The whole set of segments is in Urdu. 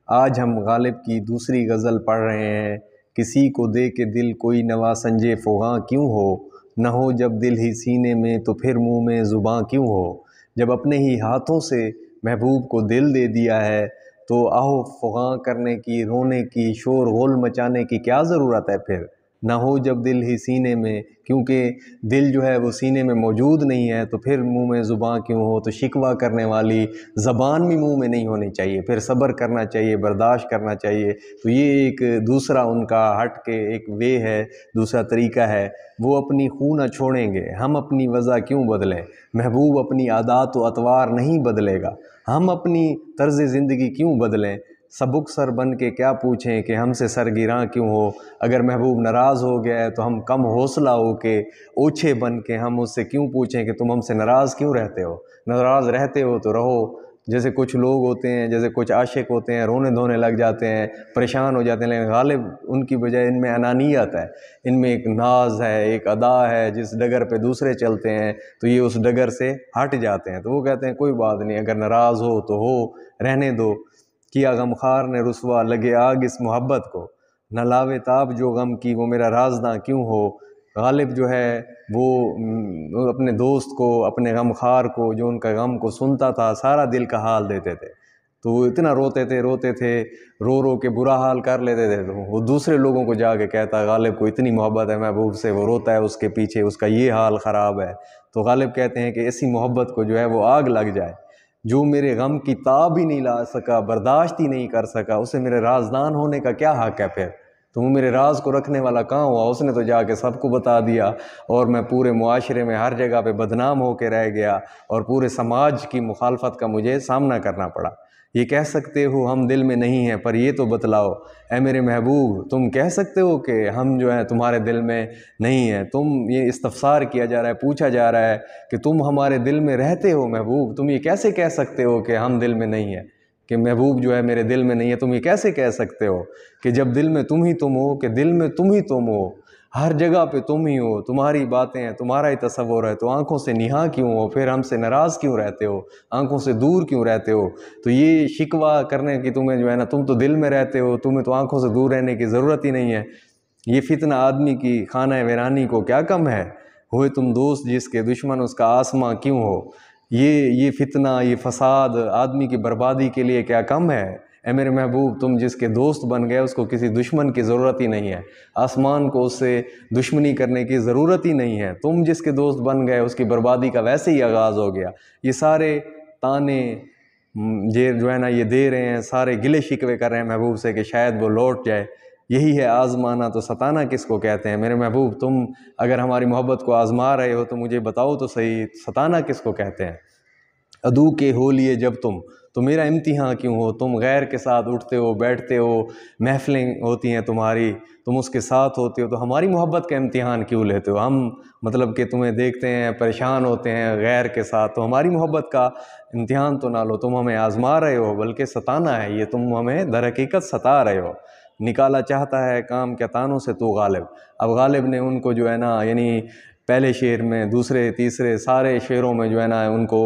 آج ہم غالب کی دوسری غزل پڑھ رہے ہیں۔ کسی کو دے کے دل کوئی نوا سنجے فغاں کیوں ہو، نہ ہو جب دل ہی سینے میں تو پھر منہ میں زباں کیوں ہو۔ جب اپنے ہی ہاتھوں سے محبوب کو دل دے دیا ہے تو آہو فغاں کرنے کی، رونے کی، شور غل مچانے کی کیا ضرورت ہے پھر، نہ ہو جب دل ہی سینے میں، کیونکہ دل جو ہے وہ سینے میں موجود نہیں ہے تو پھر منہ میں زباں کیوں ہو۔ تو شکوہ کرنے والی زبان بھی منہ میں نہیں ہونی چاہیے، پھر صبر کرنا چاہیے، برداشت کرنا چاہیے۔ تو یہ ایک دوسرا ان کا ہٹ کے ایک وے ہے، دوسرا طریقہ ہے۔ وہ اپنی خو نہ چھوڑیں گے، ہم اپنی وضع کیوں بدلیں، محبوب اپنی عادات و اطوار نہیں بدلے گا، ہم اپنی طرز زندگی کیوں بدلیں۔ سبک سر بن کے کیا پوچھیں کہ ہم سے سرگراں کیوں ہو، اگر محبوب ناراض ہو گیا ہے تو ہم کم حوصلہ ہو کے اوچھے بن کے ہم اس سے کیوں پوچھیں کہ تم ہم سے ناراض کیوں رہتے ہو۔ ناراض رہتے ہو تو رہو، جیسے کچھ لوگ ہوتے ہیں، جیسے کچھ عاشق ہوتے ہیں، رونے دھونے لگ جاتے ہیں، پریشان ہو جاتے ہیں، لیکن غالب ان کی بجائے ان میں انانیت ہے، ان میں ایک ناز ہے، ایک ادا ہے۔ جس ڈگر پہ دوسرے چلتے ہیں تو یہ اس ڈگر سے ہٹ جاتے ہیں، تو وہ کہتے ہیں کوئی بات نہیں، اگر ناراض ہو تو ہو، رہنے دو، کیا غمخوار نے رسوا لگے آگ اس محبت کو، نہ لاوے تاب جو غم کی وہ میرا رازداں کیوں ہو۔ غالب جو ہے وہ اپنے دوست کو، اپنے غمخوار کو، جو ان کا غم کو سنتا تھا، سارا دل کا حال دیتے تھے، تو وہ اتنا روتے تھے، رو رو کے برا حال کر لیتے تھے، تو وہ دوسرے لوگوں کو جا کے کہتا غالب کو اتنی محبت ہے محبوب سے، وہ روتا ہے اس کے پیچھے، اس کا یہ حال خراب ہے۔ تو غالب کہتے ہیں کہ ایسی محبت کو جو ہے وہ آگ لگ جائے، جو میرے غم کی تاب ہی نہیں لا سکا، برداشت ہی نہیں کر سکا، اسے میرے رازدان ہونے کا کیا حق ہے پھر، تو وہ میرے راز کو رکھنے والا کہاں ہوا، اس نے تو جا کے سب کو بتا دیا، اور میں پورے معاشرے میں ہر جگہ پہ بدنام ہو کے رہ گیا، اور پورے سماج کی مخالفت کا مجھے سامنا کرنا پڑا۔ یہ کہہ سکتے ہو ہم دل میں نہیں ہیں، پر یہ تو بتلاؤ اے میرے محبوب، تم کہہ سکتے ہو کہ ہم جو ہیں تمہارے دل میں نہیں ہیں؟ تم، یہ استفسار کیا جا رہا ہے، پوچھا جا رہا ہے کہ تم ہمارے دل میں رہتے ہو محبوب، تم یہ کیسے کہہ سکتے ہو کہ ہم دل میں نہیں ہیں، کہ محبوب جو ہے میرے دل میں نہیں ہے، تم یہ کیسے کہہ سکتے ہو کہ جب دل میں تم ہی تم ہو، کہ دل میں تم ہی تم ہو، ہر جگہ پہ تم ہی ہو، تمہاری باتیں ہیں، تمہارا ہی تصور ہے، تو آنکھوں سے نہا کیوں ہو، پھر ہم سے ناراض کیوں رہتے ہو، آنکھوں سے دور کیوں رہتے ہو۔ تو یہ شکوہ کرنے کی تمہیں جو ہے نا، تم تو دل میں رہتے ہو، تمہیں تو آنکھوں سے دور رہنے کی ضرورت ہی نہیں ہے۔ یہ فتنہ آدمی کی خانہ ویرانی کو کیا کم ہے، ہوئے تم دوست جس کے دشمن اس کا آسماں کیوں ہو۔ یہ فتنہ، یہ فساد آدمی کی بربادی کے لیے کیا کم ہے۔ اے میرے محبوب، تم جس کے دوست بن گئے اس کو کسی دشمن کی ضرورت ہی نہیں ہے، آسمان کو اس سے دشمنی کرنے کی ضرورت ہی نہیں ہے، تم جس کے دوست بن گئے اس کی بربادی کا ویسے ہی آغاز ہو گیا۔ یہ سارے تانے جو ہے نا یہ دے رہے ہیں، سارے گلے شکوے کر رہے ہیں محبوب سے کہ شاید وہ لوٹ جائے، یہی ہے آزمانا، تو ستانا کس کو کہتے ہیں۔ میرے محبوب، تم اگر ہماری محبت کو آزما رہے ہو تو مجھے بتاؤ تو صحیح، ستانا کس کو کہتے ہیں۔ عدو کے ہو لیے جب تم تو میرا امتحان کیوں ہو، تم غیر کے ساتھ اٹھتے ہو بیٹھتے ہو، محفلیں ہوتی ہیں تمہاری، تم اس کے ساتھ ہوتے ہو، تو ہماری محبت کا امتحان کیوں لیتے ہو۔ ہم مطلب کہ تمہیں دیکھتے ہیں پریشان ہوتے ہیں غیر کے ساتھ، تو ہماری محبت کا امتحان تو نہ لو، تم ہمیں آزما رہے ہو، بلکہ ستانا ہے، یہ تم ہمیں در حقیقت ستا رہے ہو۔ نکالا چاہتا ہے کام کیا تانوں سے تو غالب۔ اب غالب نے ان کو جو ہے نا، یعنی پہلے شعر میں، دوسرے تیسرے سارے شعروں میں جو ہے نا ان کو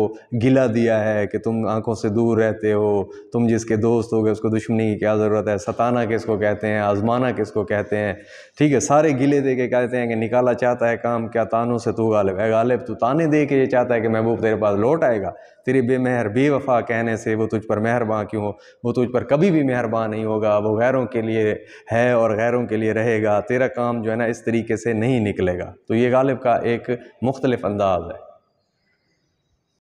گلہ دیا ہے کہ تم آنکھوں سے دور رہتے ہو، تم جس کے دوست ہو گئے اس کو دشمنی کی کیا ضرورت ہے، ستانا کس کو کہتے ہیں، آزمانا کس کو کہتے ہیں، ٹھیک ہے، سارے گلے دے کے کہتے ہیں کہ نکالا چاہتا ہے کام کیا تانوں سے تو غالب۔ اے غالب، تو تانے دے کے یہ چاہتا ہے کہ محبوب تیرے پاس لوٹ آئے گا، تیری بے مہر بے وفا کہنے سے وہ تجھ پر مہرباں کیوں ہو۔ وہ تجھ پر کبھی بھی مہربان نہیں ہوگا، وہ غیروں کے لیے ہے اور غیروں کے لیے رہے گا، تیرا کام جو ہے نا اس طریقے سے نہیں نکلے گا۔ تو یہ غالب کا ایک مختلف انداز ہے۔